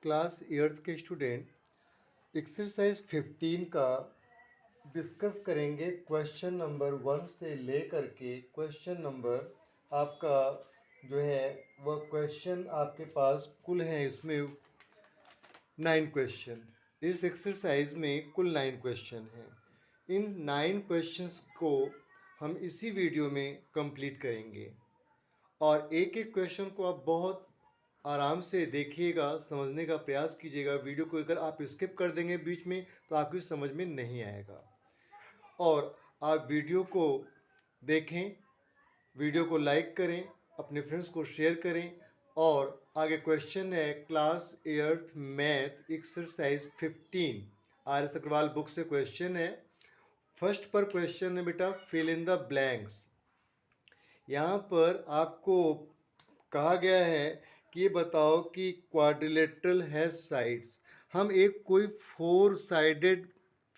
Class 8th के student exercise 15 का discuss करेंगे। क्वेश्चन नंबर 1 से लेकर के क्वेश्चन नंबर आपका जो है वह क्वेश्चन आपके पास कुल हैं इसमें 9 क्वेश्चन। इस एक्सरसाइज में कुल 9 क्वेश्चन हैं। इन 9 क्वेश्चंस को हम इसी वीडियो में कंप्लीट करेंगे और एक एक क्वेश्चन को आप बहुत आराम से देखिएगा, समझने का प्रयास कीजिएगा। वीडियो को अगर आप स्किप कर देंगे बीच में तो आपकी समझ में नहीं आएगा। और आप वीडियो को देखें, वीडियो को लाइक करें, अपने फ्रेंड्स को शेयर करें। और आगे क्वेश्चन है class 8th math exercise 15, R S Agarwal book से क्वेश्चन है। फर्स्ट पर क्वेश्चन है बेटा फिल इन द ब्लैंक्स। यहाँ पर आपको कहा गया है कि ये बताओ कि क्वाड्रिलेटरल हैज साइड्स। हम एक कोई 4 साइडेड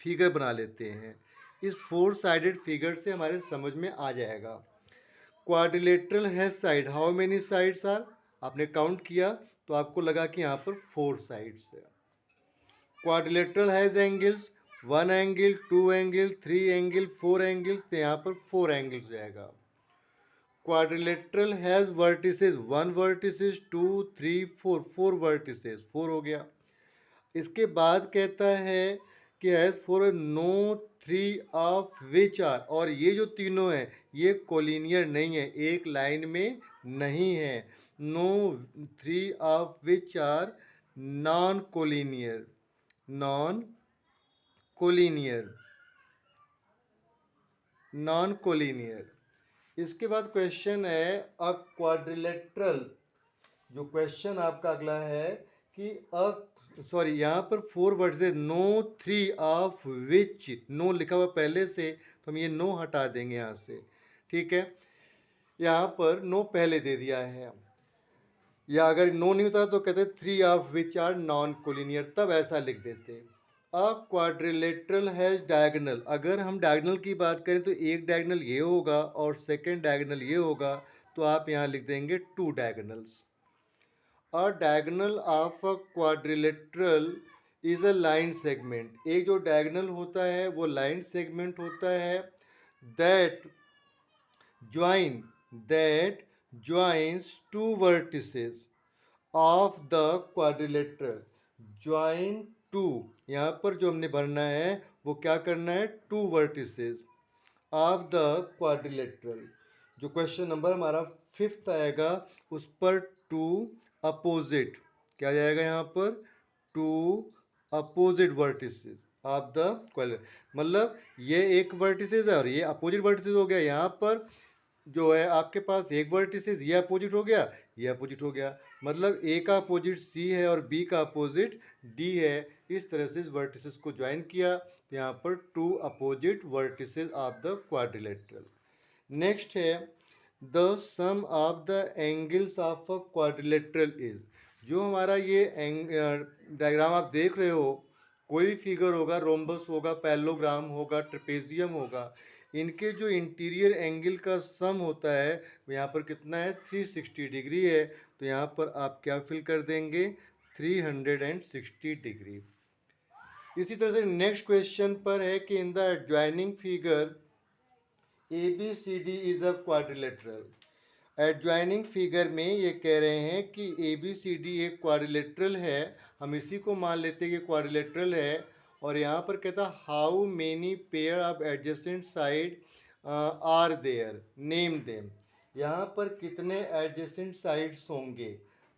फिगर बना लेते हैं। इस 4 साइडेड फिगर से हमारे समझ में आ जाएगा। Quadrilateral has side, how many sides are? आपने काउंट किया तो आपको लगा कि यहाँ पर 4 साइड्स है। Quadrilateral has angles, 1 angle, 2 angle, 3 angle, 4 angles, तो यहाँ पर 4 एंगल्स जाएगा। Quadrilateral has vertices, 1 vertices, 2, 3, 4, 4 vertices, 4 हो गया। इसके बाद कहता है कि has four no 3 of which are, और ये जो तीनों हैं ये कोलिनियर नहीं है, एक लाइन में नहीं है। No 3 of which are non collinear, non collinear, non collinear. इसके बाद क्वेश्चन है अ क्वाड्रिलेटरल। जो क्वेश्चन आपका अगला है कि यहाँ पर 4 वर्ड्स है, नो 3 ऑफ विच, नो लिखा हुआ पहले से तो हम ये नो हटा देंगे यहाँ से, ठीक है। यहाँ पर नो पहले दे दिया है, या अगर नो नहीं होता तो कहते 3 of which are non collinear, तब ऐसा लिख देते। अ क्वाड्रिलेटरल हैज डायगोनल, अगर हम डायगोनल की बात करें तो एक डायगोनल ये होगा और सेकेंड डायगोनल ये होगा, तो आप यहाँ लिख देंगे 2 diagonals. A diagonal of a quadrilateral is a line segment, एक जो diagonal होता है वो line segment होता है that joins two vertices of the quadrilateral, join two, यहाँ पर जो हमने भरना है वो क्या करना है, 2 vertices of the quadrilateral। जो क्वेश्चन नंबर हमारा 5th आएगा उस पर 2 अपोजिट, क्या जाएगा यहाँ पर, 2 opposite vertices of the quadrilateral, मतलब ये एक वर्टिसेस है और ये अपोजिट वर्टिसेस हो गया। यहाँ पर जो है आपके पास एक वर्टिसेस, ये अपोजिट हो गया, ये अपोजिट हो गया, मतलब ए का अपोजिट सी है और बी का अपोजिट डी है। इस तरह से इस वर्टिसेस को ज्वाइन किया तो यहाँ पर 2 opposite vertices of the quadrilateral. Next है the sum of the angles of a quadrilateral is. जो हमारा ये डायग्राम आप देख रहे हो, कोई भी फिगर होगा, रोम्बस होगा, पैरेललोग्राम होगा, ट्रेपेजियम होगा, इनके जो इंटीरियर एंगल का सम होता है वो यहाँ पर कितना है, 360 डिग्री है। तो यहाँ पर आप क्या फिल कर देंगे, 360 डिग्री। इसी तरह से नेक्स्ट क्वेश्चन पर है कि in the adjoining figure ABCD is a quadrilateral. Adjoining figure में ये कह रहे हैं कि ABCD एक क्वाड्रिलेटरल है, हम इसी को मान लेते हैं कि क्वाड्रिलेटरल है। और यहाँ पर कहता how many pair of adjacent side are there, name them. यहाँ पर कितने एडजेसेंट साइड्स होंगे,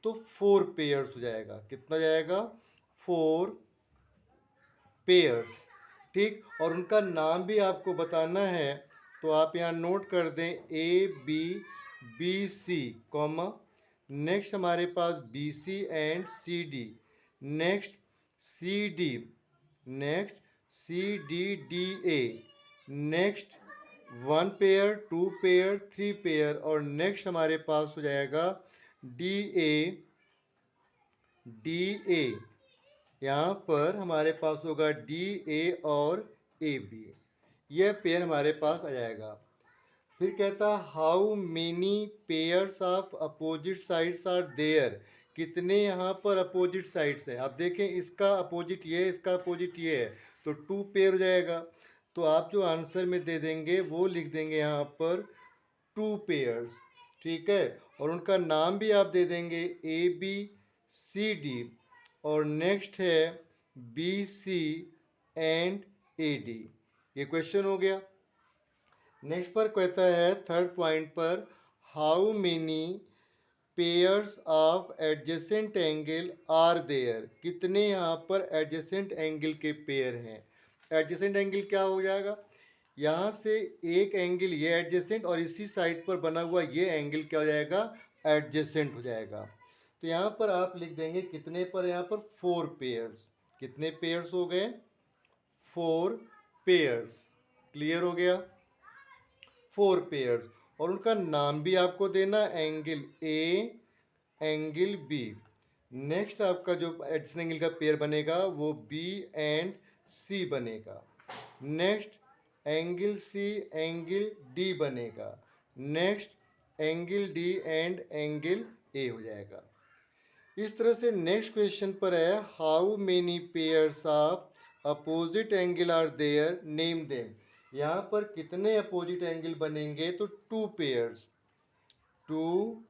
तो 4 पेयर्स हो जाएगा। कितना जाएगा, 4 पेयर्स, ठीक। और उनका नाम भी आपको बताना है, तो आप यहाँ नोट कर दें ABC कॉमा, नेक्स्ट हमारे पास BC and CD, next CD, next CDDA, next 1 pair, 2 pair, 3 pair, और नेक्स्ट हमारे पास हो जाएगा DA। यहाँ पर हमारे पास होगा DA और AB, यह पेयर हमारे पास आ जाएगा। फिर कहता how many pairs of opposite sides are there, कितने यहाँ पर अपोजिट साइड्स हैं। आप देखें इसका अपोजिट ये है, इसका अपोजिट ये है, तो 2 पेयर हो जाएगा। तो आप जो आंसर में दे देंगे वो लिख देंगे यहाँ पर 2 पेयर्स, ठीक है। और उनका नाम भी आप दे देंगे ABCD, और नेक्स्ट है BC एंड AD। ये क्वेश्चन हो गया। नेक्स्ट पर कहता है थर्ड पॉइंट पर, how many pairs of adjacent angle are there, कितने यहाँ पर एडजेसेंट एंगल के पेयर हैं। एडजेसेंट एंगल क्या हो जाएगा, यहाँ से एक एंगल ये एडजेसेंट और इसी साइड पर बना हुआ ये एंगल क्या हो जाएगा, एडजेसेंट हो जाएगा। तो यहाँ पर आप लिख देंगे कितने पर, यहाँ पर 4 पेयर्स। कितने पेयर्स हो गए, 4 पेयर्स। क्लियर हो गया, 4 पेयर्स। और उनका नाम भी आपको देना, angle A, angle B. Next आपका जो एडजेसेंट एंगल का पेयर बनेगा वो बी एंड सी बनेगा। Next angle C angle D बनेगा। Next angle D and angle A हो जाएगा। इस तरह से नेक्स्ट क्वेश्चन पर है, how many pairs of opposite angle are there, name them. यहाँ पर कितने अपोजिट एंगल बनेंगे, तो 2 pairs. 2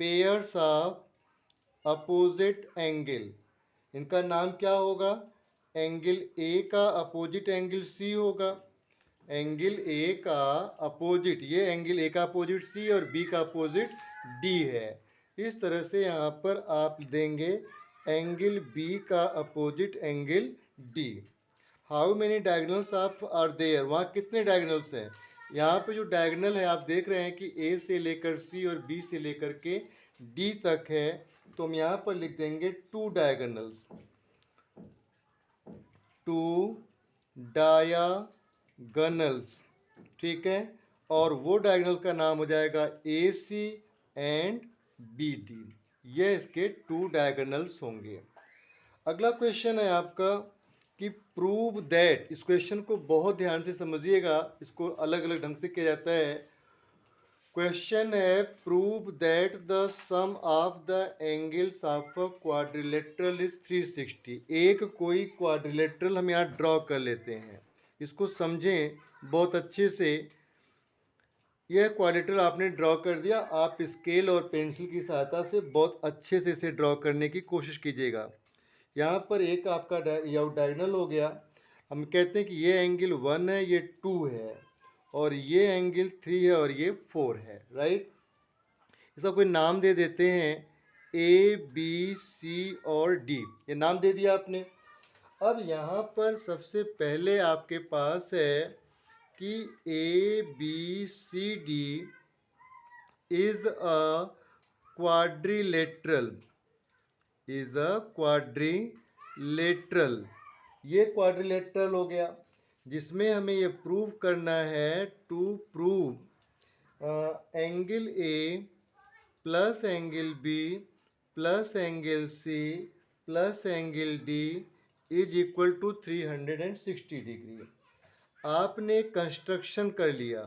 pairs of opposite angle, इनका नाम क्या होगा, एंगल ए का अपोजिट एंगल सी होगा। एंगल ए का अपोजिट, ये एंगल ए का अपोजिट सी और बी का अपोजिट डी है। इस तरह से यहाँ पर आप देंगे एंगल बी का opposite angle D. How many diagonals of are there, वहाँ कितने डायगोनल्स हैं। यहाँ पे जो डायगोनल है आप देख रहे हैं कि ए से लेकर सी और बी से लेकर के डी तक है, तो हम यहाँ पर लिख देंगे 2 डायगोनल्स, 2 डायगोनल्स, ठीक है। और वो डायगोनल का नाम हो जाएगा AC एंड BD, ये इसके 2 डायगोनल्स होंगे। अगला क्वेश्चन है आपका कि प्रूव दैट, इस क्वेश्चन को बहुत ध्यान से समझिएगा, इसको अलग अलग ढंग से किया जाता है। क्वेश्चन है, prove that the sum of the angles of a quadrilateral is 360। एक कोई क्वाड्रिलेटरल हम यहाँ ड्रॉ कर लेते हैं, इसको समझें बहुत अच्छे से। यह क्वाड्रिलेटरल आपने ड्रॉ कर दिया, आप स्केल और पेंसिल की सहायता से बहुत अच्छे से इसे ड्रॉ करने की कोशिश कीजिएगा। यहाँ पर एक आपका डायगोनल हो गया, हम कहते हैं कि ये एंगल 1 है, ये 2 है, और ये एंगल 3 है और ये 4 है, राइट। इसका कोई नाम दे देते हैं ABC और D, ये नाम दे दिया आपने। अब यहाँ पर सबसे पहले आपके पास है कि ABCD is a quadrilateral, is a quadrilateral. ये क्वाड्रिलेटरल हो गया, जिसमें हमें ये प्रूव करना है, to prove angle A plus angle B plus angle C plus angle D is equal to 360 degree. आपने कंस्ट्रक्शन कर लिया।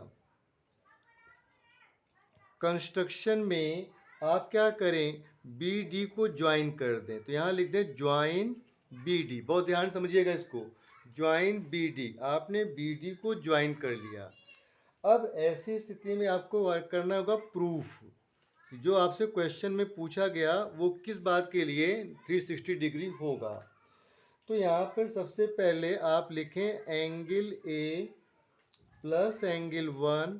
कंस्ट्रक्शन में आप क्या करें, BD को ज्वाइन कर दें, तो यहाँ लिख दें ज्वाइन BD। बहुत ध्यान समझिएगा इसको, ज्वाइन BD। आपने BD को ज्वाइन कर लिया। अब ऐसी स्थिति में आपको वर्क करना होगा प्रूफ। जो आपसे क्वेश्चन में पूछा गया वो किस बात के लिए 360 डिग्री होगा। तो यहाँ पर सबसे पहले आप लिखें angle A plus angle 1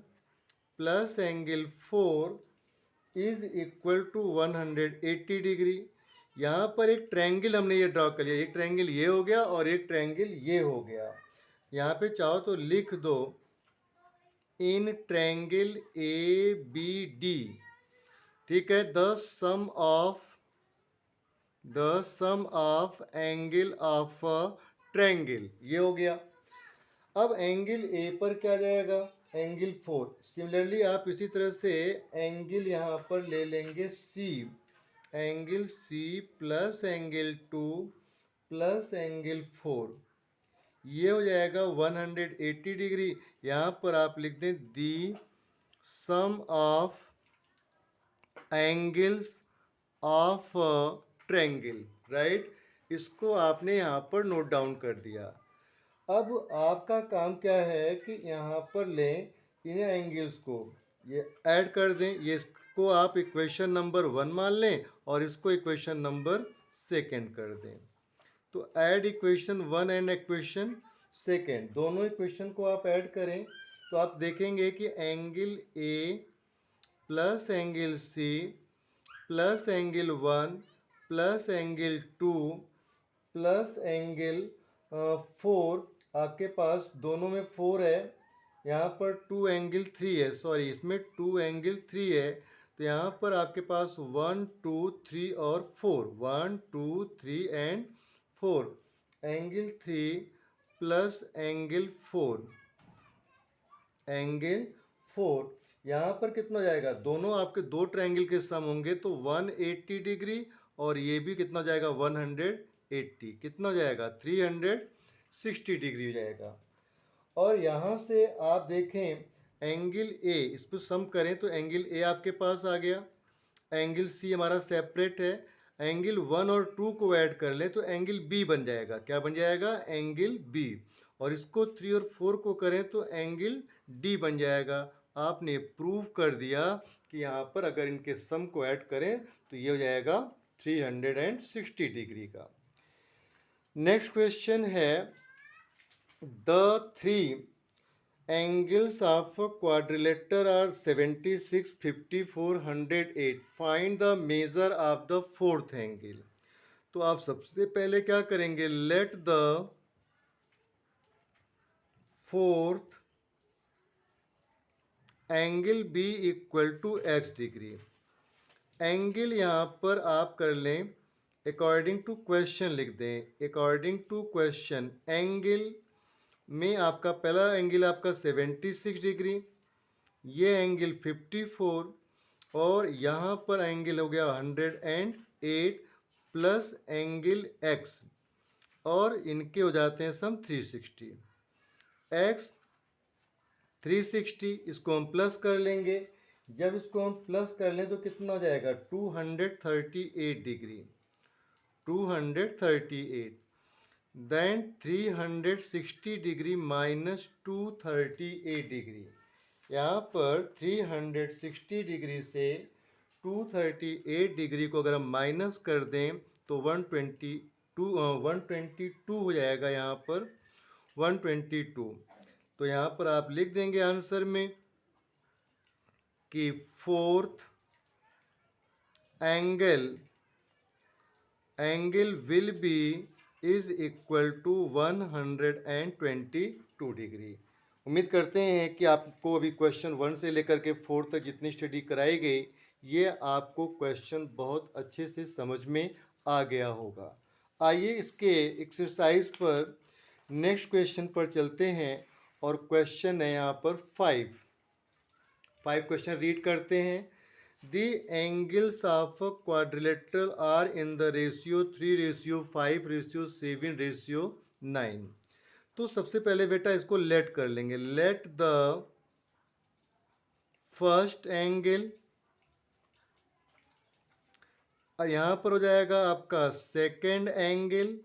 plus angle 4 is equal to 180 degree. यहाँ पर एक ट्रायंगल हमने ये ड्रॉ कर लिया, एक ट्रायंगल ये हो गया और एक ट्रायंगल ये हो गया। यहाँ पे चाहो तो लिख दो इन ट्रायंगल ABD, ठीक है, the sum of angle of triangle, ये हो गया। अब एंगल A पर क्या जाएगा, एंगल 4। सिमिलरली आप इसी तरह से एंगल यहाँ पर ले लेंगे C, angle C plus angle 2 plus angle 4, ये हो जाएगा 180 डिग्री। यहाँ पर आप लिख दें the sum of angles of triangle, right. इसको आपने यहाँ पर नोट डाउन कर दिया। अब आपका काम क्या है कि यहाँ पर लें इन एंगल्स को, ये ऐड कर दें, ये इसको आप इक्वेशन नंबर 1 मान लें और इसको इक्वेशन नंबर 2 कर दें। तो ऐड इक्वेशन 1 एंड इक्वेशन 2, दोनों इक्वेशन को आप ऐड करें तो आप देखेंगे कि angle A plus angle C plus angle 1 plus angle 2 plus angle 4, आपके पास दोनों में 4 है, यहाँ पर 2 एंगल 3 है, सॉरी इसमें 2 एंगल 3 है, तो यहाँ पर आपके पास 1 2 3 और 4, 1 2 3 and 4, angle 3 plus angle 4, angle 4, यहाँ पर कितना जाएगा, दोनों आपके दो ट्रायंगल के सम होंगे तो 180 डिग्री, और ये भी कितना जाएगा 180, कितना जाएगा 360 डिग्री हो जाएगा। और यहाँ से आप देखें एंगल ए, इस पर सम करें तो एंगल ए आपके पास आ गया, एंगल सी हमारा सेपरेट है, एंगल 1 और 2 को ऐड कर लें तो एंगल बी बन जाएगा, क्या बन जाएगा एंगल बी, और इसको 3 और 4 को करें तो एंगल डी बन जाएगा। आपने प्रूव कर दिया कि यहाँ पर अगर इनके सम को ऐड करें तो ये हो जाएगा 360 डिग्री का। नेक्स्ट क्वेश्चन है, the three angles of a quadrilateral are 76, 54, 108. Find the measure of the fourth angle. तो आप सबसे पहले क्या करेंगे, let the fourth angle be equal to x degree. Angle यहाँ पर आप कर लें अकॉर्डिंग टू क्वेश्चन लिख दें, अकॉर्डिंग टू क्वेश्चन एंगल में आपका पहला एंगल आपका 76 डिग्री, ये एंगल 54, और यहाँ पर एंगल हो गया 108 प्लस एंगल x, और इनके हो जाते हैं सम 360, x 360, इसको हम प्लस कर लेंगे, जब इसको हम प्लस कर लें तो कितना हो जाएगा 238 degree, 238, then 360 degree minus 238 degree, यहाँ पर 360 डिग्री से 238 डिग्री को अगर हम माइनस कर दें तो 122 हो जाएगा, यहाँ पर 122। तो यहाँ पर आप लिख देंगे आंसर में कि fourth angle will be is equal to 122 degree. उम्मीद करते हैं कि आपको अभी क्वेश्चन 1 से लेकर के 4 तक जितनी स्टडी कराई गई, ये आपको क्वेश्चन बहुत अच्छे से समझ में आ गया होगा। आइए इसके एक्सरसाइज पर नेक्स्ट क्वेश्चन पर चलते हैं, और क्वेश्चन है यहाँ पर 5 क्वेश्चन रीड करते हैं। The angles of a quadrilateral are in the ratio 3:5:7:9। तो सबसे पहले बेटा इसको लेट कर लेंगे, लेट द फर्स्ट एंगल, यहाँ पर हो जाएगा आपका सेकेंड एंगल,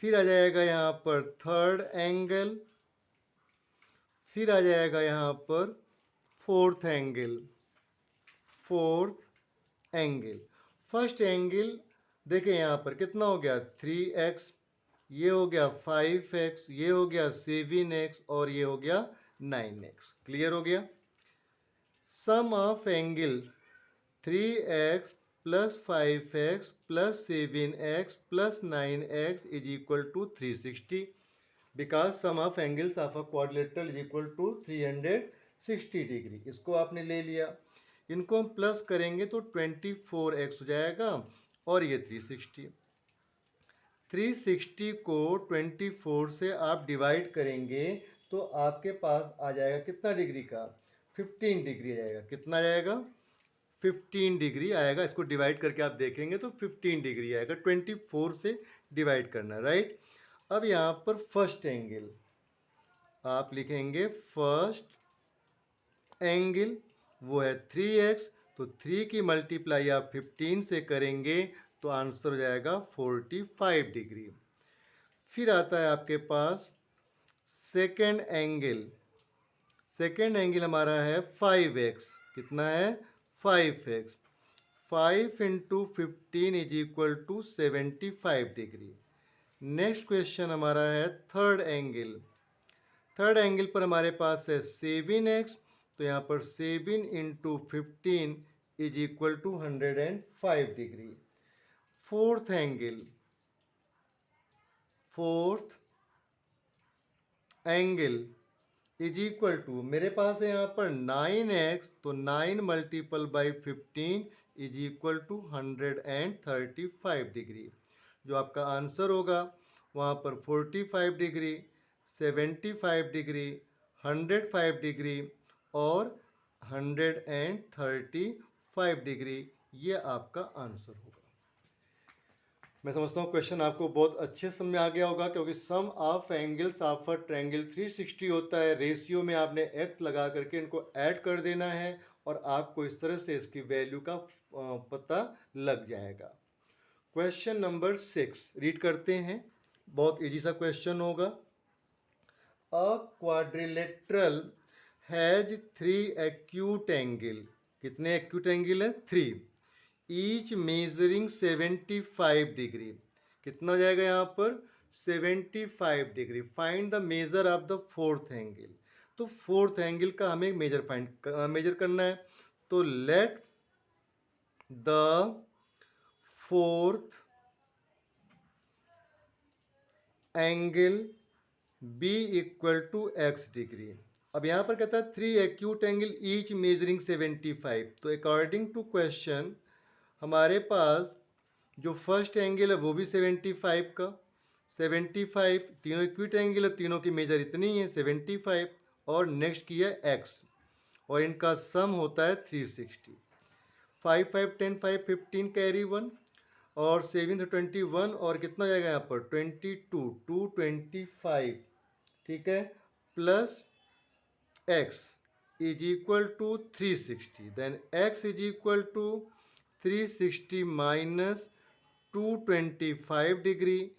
फिर आ जाएगा यहाँ पर थर्ड एंगल, फिर आ जाएगा यहाँ पर फोर्थ एंगल, फर्स्ट एंगल देखें यहाँ पर कितना हो गया 3x, ये हो गया 5x, ये हो गया 7x, और ये हो गया 9x। क्लियर हो गया। Sum of angle 3x plus 5x plus 7x plus 9x is equal to 360, because sum of angles of a quadrilateral is equal to 360 degree. इसको आपने ले लिया, इनको हम प्लस करेंगे तो 24x हो जाएगा, और ये 360 को 24 से आप डिवाइड करेंगे तो आपके पास आ जाएगा कितना डिग्री का 15 डिग्री आएगा, कितना जाएगा 15 डिग्री आएगा। इसको डिवाइड करके आप देखेंगे तो 15 डिग्री आएगा, 24 से डिवाइड करना, राइट। अब यहाँ पर फर्स्ट एंगल आप लिखेंगे, फर्स्ट एंगल वो है 3x, तो 3 की मल्टीप्लाई आप 15 से करेंगे तो आंसर हो जाएगा 45 डिग्री। फिर आता है आपके पास सेकेंड एंगल। सेकेंड एंगल हमारा है 5x। कितना है? 5x। 5 into 15 is equal to 75 degree. Next question हमारा है थर्ड एंगल। थर्ड एंगल पर हमारे पास है 7x, तो यहाँ पर 7 into 15 is equal to 105 degree. Fourth angle, fourth angle is equal to, मेरे पास है यहाँ पर 9x, तो 9 multiple by 15 is equal to 135 degree. जो आपका आंसर होगा वहाँ पर 45 डिग्री, 75 डिग्री, 105 डिग्री और 135 डिग्री, ये आपका आंसर होगा। मैं समझता हूँ क्वेश्चन आपको बहुत अच्छे समझ में आ गया होगा, क्योंकि sum of angles of a triangle 360 होता है। रेशियो में आपने एक्स लगा करके इनको ऐड कर देना है और आपको इस तरह से इसकी वैल्यू का पता लग जाएगा। क्वेश्चन नंबर 6 रीड करते हैं, बहुत इजी सा क्वेश्चन होगा। A quadrilateral has 3 acute angle. कितने एक्यूट एंगल है? 3। Each measuring 75 degree. कितना जाएगा यहाँ पर? 75 degree. Find the measure of the fourth angle. तो फोर्थ एंगल का हमें मेजर करना है। तो let the fourth angle be equal to x degree. अब यहाँ पर कहता है 3 एक्यूट एंगल ईच मेजरिंग 75। तो अकॉर्डिंग टू क्वेश्चन हमारे पास जो फर्स्ट एंगल है वो भी 75 का। 75 तीनों इक्विट एंगल है, तीनों की मेजर इतनी है 75, और नेक्स्ट की है एक्स, और इनका सम होता है 360। 5 5 10 5 15 कैरी 1 और 7 21, और कितना जाएगा यहाँ पर 22 225, ठीक है, plus x is equal to 360। Then x is equal to 360 minus 225 degree.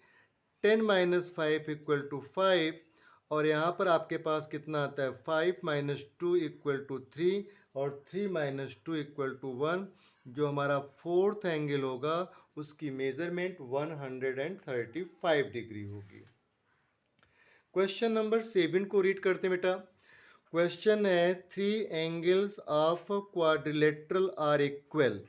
10 minus 5 equal to 5, और यहाँ पर आपके पास कितना आता है? 5 माइनस 2 इक्वल टू 3, और 3 माइनस 2 इक्वल टू 1। जो हमारा फोर्थ एंगल होगा उसकी मेजरमेंट 135 डिग्री होगी। क्वेश्चन नंबर 7 को रीड करते हैं बेटा। क्वेश्चन है 3 angles of quadrilateral are equal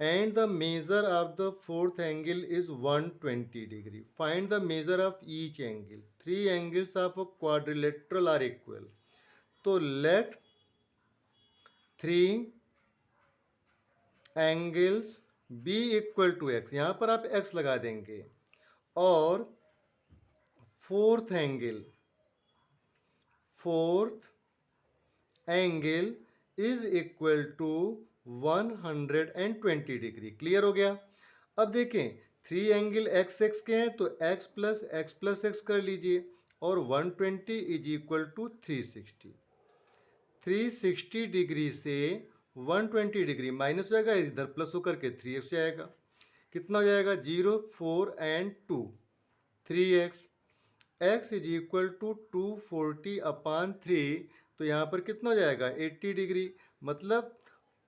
and the measure of the fourth angle is 120 degree. Find the measure of each angle. 3 angles of a quadrilateral are equal. तो let 3 angles be equal to x, यहाँ पर आप x लगा देंगे, और fourth angle is equal to 120 degree. Clear हो गया? अब देखें 3 एंगल एक्स एक्स के हैं, तो x प्लस एक्स कर लीजिए, और 120 इज इक्वल टू 360। 360 डिग्री से 120 डिग्री माइनस हो जाएगा, इधर प्लस होकर के 3x जाएगा। कितना हो जाएगा? 0 4 and 2 3x। x is equal to 240 upon 3, तो यहाँ पर कितना हो जाएगा? 80 डिग्री। मतलब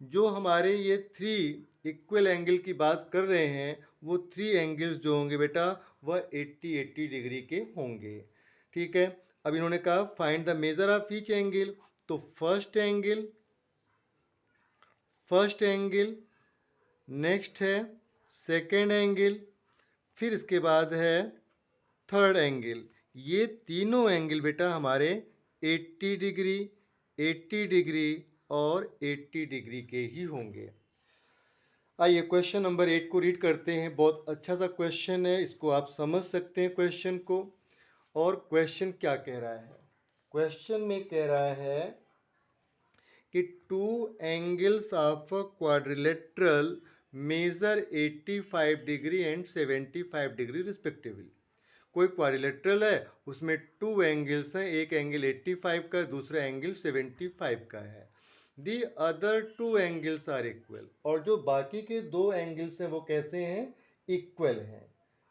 जो हमारे ये 3 इक्वल एंगल की बात कर रहे हैं, वो 3 एंगल्स जो होंगे बेटा वह 80 डिग्री के होंगे। ठीक है, अब इन्होंने कहा find the measure of each angle. तो फर्स्ट एंगल, नेक्स्ट है सेकेंड एंगल, फिर इसके बाद है थर्ड एंगल। ये तीनों एंगल बेटा हमारे 80 डिग्री, 80 डिग्री और 80 डिग्री के ही होंगे। आइए क्वेश्चन नंबर 8 को रीड करते हैं। बहुत अच्छा सा क्वेश्चन है, इसको आप समझ सकते हैं क्वेश्चन को। और क्वेश्चन क्या कह रहा है? क्वेश्चन में कह रहा है कि 2 angles of quadrilateral measure 85 degree and 75 degree respectively. कोई क्वाड्रिलेटरल है, उसमें 2 एंगल्स हैं, एक एंगल 85 का, दूसरा एंगल 75 का है। The other two angles are equal, और जो बाकी के दो एंगल्स हैं वो कैसे हैं, इक्वल हैं।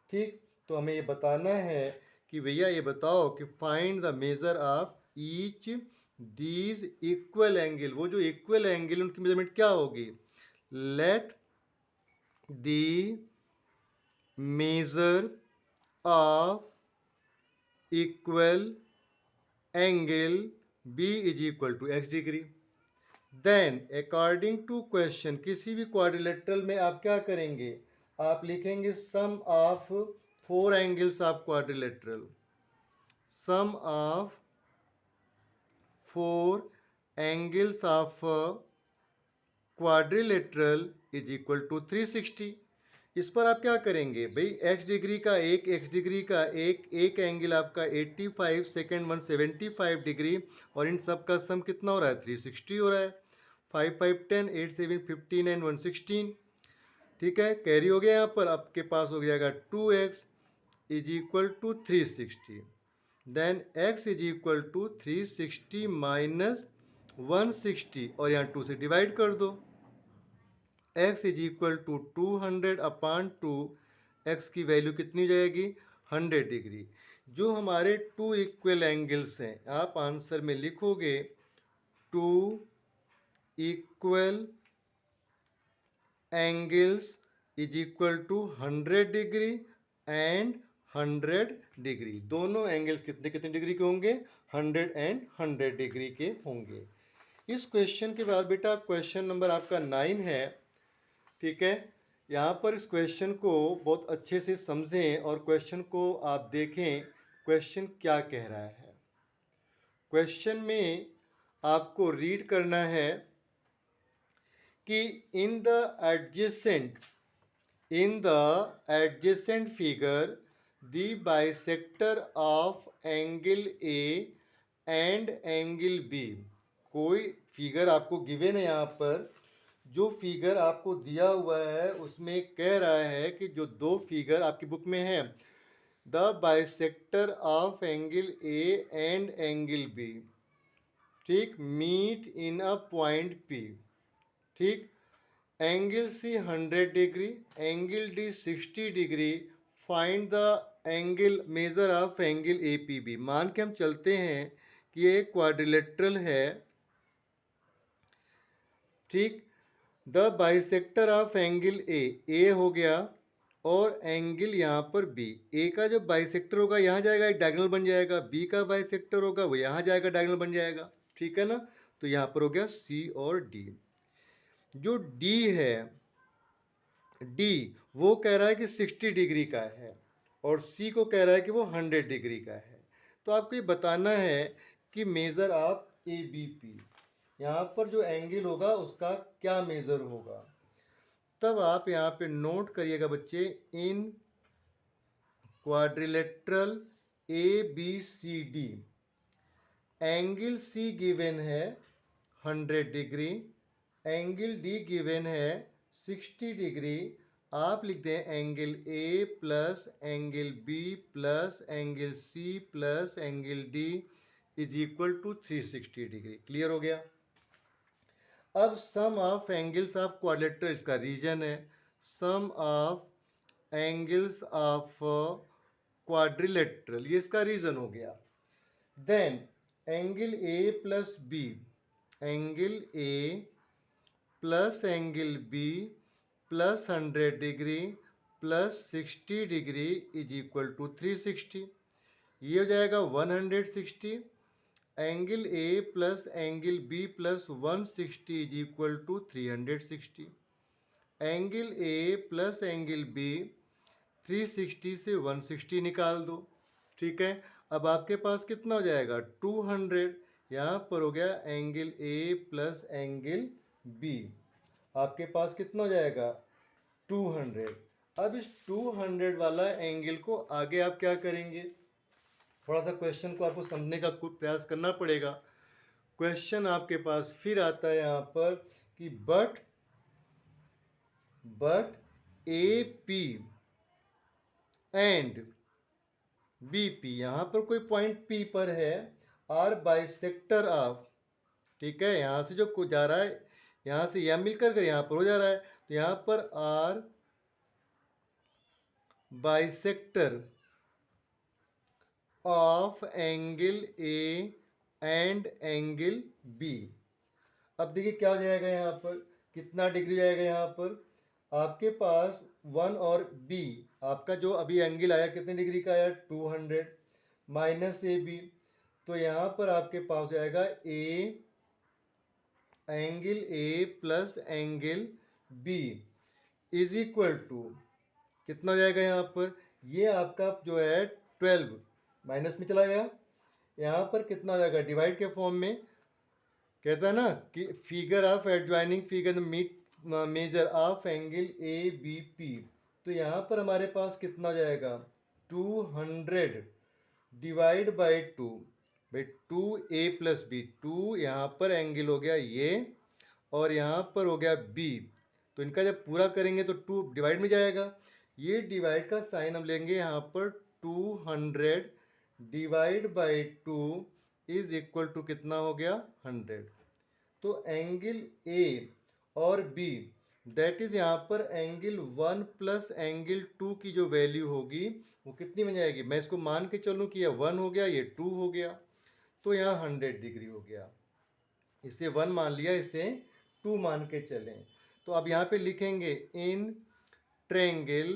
ठीक, तो हमें ये बताना है कि भैया ये बताओ कि find the measure of each these equal angle, वो जो इक्वल एंगल उनकी मेजरमेंट क्या होगी। Let the measure of equal angle B is equal to x degree. Then according to question, किसी भी क्वाड्रिलेटरल में आप क्या करेंगे, आप लिखेंगे sum of four angles of quadrilateral, sum of four angles of quadrilateral is equal to 360। इस पर आप क्या करेंगे भाई, x डिग्री का एक एंगल आपका 85, सेकेंड 175 डिग्री, और इन सब का सम कितना हो रहा है, 360 हो रहा है। 5 5 10, 8 7 15 एंड 116। ठीक है, कैरी हो गया यहाँ पर, आपके पास हो जाएगा 2x is equal to 360। Then x is equal to 360 minus 160, और यहाँ 2 से डिवाइड कर दो। x is equal to 200 upon 2, x की वैल्यू कितनी जाएगी, 100 डिग्री। जो हमारे टू इक्वल एंगल्स हैं, आप आंसर में लिखोगे two equal angles is equal to 100 degree and 100 degree. दोनों एंगल कितने कितने डिग्री के होंगे, 100 एंड 100 डिग्री के होंगे। इस क्वेश्चन के बाद बेटा क्वेश्चन नंबर आपका 9 है। ठीक है, यहाँ पर इस क्वेश्चन को बहुत अच्छे से समझें और क्वेश्चन को आप देखें, क्वेश्चन क्या कह रहा है। क्वेश्चन में आपको रीड करना है कि in the adjacent figure the bisector of angle A and angle B। कोई फिगर आपको गिवन है, यहाँ पर जो फिगर आपको दिया हुआ है उसमें कह रहा है कि जो दो फिगर आपकी बुक में है, the bisector of angle A and angle B, ठीक, meet in a point P. ठीक, angle C 100 degree, angle D 60 degree, find the angle measure of angle A P B. मान के हम चलते हैं कि ये क्वाड्रिलेटरल है। ठीक, the bisector of angle A हो गया, और एंगल यहाँ पर बी। ए का जो बाइसेक्टर होगा यहाँ जाएगा, एक डायगोनल बन जाएगा, बी का बाइसेक्टर होगा वो यहाँ जाएगा, डायगोनल बन जाएगा। ठीक है ना, तो यहाँ पर हो गया सी और डी। जो डी है, डी वो कह रहा है कि 60 डिग्री का है, और सी को कह रहा है कि वो 100 डिग्री का है। तो आपको ये बताना है कि measure of A B P, यहाँ पर जो एंगल होगा उसका क्या मेज़र होगा। तब आप यहाँ पे नोट करिएगा बच्चे, in quadrilateral A B C D, angle C given है 100 डिग्री, एंगल डी गिवन है 60 डिग्री। आप लिखते हैं angle A plus angle B plus angle C plus angle D is equal to 360 degree. Clear हो गया। अब sum of angles of quadrilateral इसका reason है, sum of angles of quadrilateral ये इसका रीजन हो गया। Then angle A plus B, angle A plus angle B plus 100 degree plus 60 degree is equal to 360। ये हो जाएगा 160। Angle A plus angle B plus 160 is equal to 360। Angle A plus angle B 360 से 160 निकाल दो। ठीक है, अब आपके पास कितना हो जाएगा 200। यहाँ पर हो गया angle A plus angle B, आपके पास कितना हो जाएगा 200। अब इस 200 वाला एंगल को आगे आप क्या करेंगे, थोड़ा सा क्वेश्चन को आपको समझने का प्रयास करना पड़ेगा। क्वेश्चन आपके पास फिर आता है यहाँ पर कि but A P and B P, यहाँ पर कोई पॉइंट पी पर है, आर बाइसेक्टर ऑफ ठीक है, यहाँ से जो जा रहा है, यहाँ से यह मिलकर कर यहाँ पर हो जा रहा है, तो यहाँ पर are bisector of angle A and angle B. अब देखिए क्या हो जाएगा, यहाँ पर कितना डिग्री जाएगा, यहाँ पर आपके पास 1 और बी, आपका जो अभी एंगल आया कितने डिग्री का आया 200 माइनस ए बी, तो यहाँ पर आपके पास हो जाएगा angle A plus angle B is equal to कितना हो जाएगा, यहाँ पर ये आपका जो है 12 माइनस में चला गया, यहाँ पर कितना आ जाएगा डिवाइड के फॉर्म में, कहता है ना कि figure of adjoining figure meet measure of angle A B P, तो यहाँ पर हमारे पास कितना जाएगा 200 डिवाइड बाई 2 भाई 2a प्लस बी, 2 यहाँ पर एंगल हो गया ये और यहाँ पर हो गया b, तो इनका जब पूरा करेंगे तो 2 डिवाइड में जाएगा, ये डिवाइड का साइन हम लेंगे यहाँ पर 200 divide by 2 is equal to कितना हो गया 100, तो एंगल ए और बी दैट इज यहाँ पर एंगल 1 प्लस एंगल 2 की जो वैल्यू होगी वो कितनी बन जाएगी, मैं इसको मान के चलूँ कि यह 1 हो गया ये 2 हो गया, तो यहाँ 100 डिग्री हो गया, इसे 1 मान लिया इसे 2 मान के चलें, तो अब यहाँ पे लिखेंगे in triangle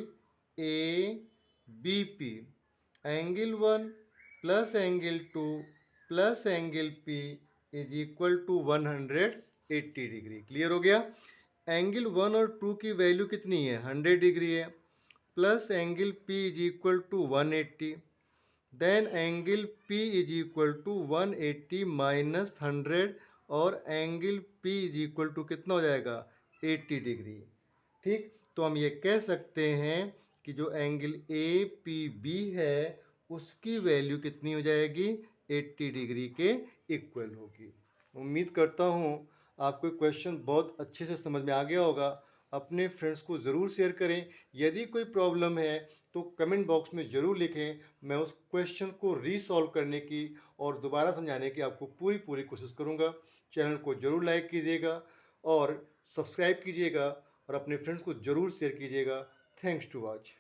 A B P angle 1 plus angle 2 plus angle P is equal to 180 degree. Clear हो गया, एंगल 1 और 2 की वैल्यू कितनी है 100 डिग्री है, plus angle P is equal to 180, then angle P is equal to 180 minus 100 और angle P is equal to कितना हो जाएगा 80 डिग्री। ठीक, तो हम ये कह सकते हैं कि जो एंगल ए पी बी है उसकी वैल्यू कितनी हो जाएगी 80 डिग्री के इक्वल होगी। उम्मीद करता हूँ आपको क्वेश्चन बहुत अच्छे से समझ में आ गया होगा, अपने फ्रेंड्स को ज़रूर शेयर करें, यदि कोई प्रॉब्लम है तो कमेंट बॉक्स में ज़रूर लिखें, मैं उस क्वेश्चन को रीसॉल्व करने की और दोबारा समझाने की आपको पूरी कोशिश करूँगा। चैनल को ज़रूर लाइक कीजिएगा और सब्सक्राइब कीजिएगा और अपने फ्रेंड्स को ज़रूर शेयर कीजिएगा। Thanks to watch.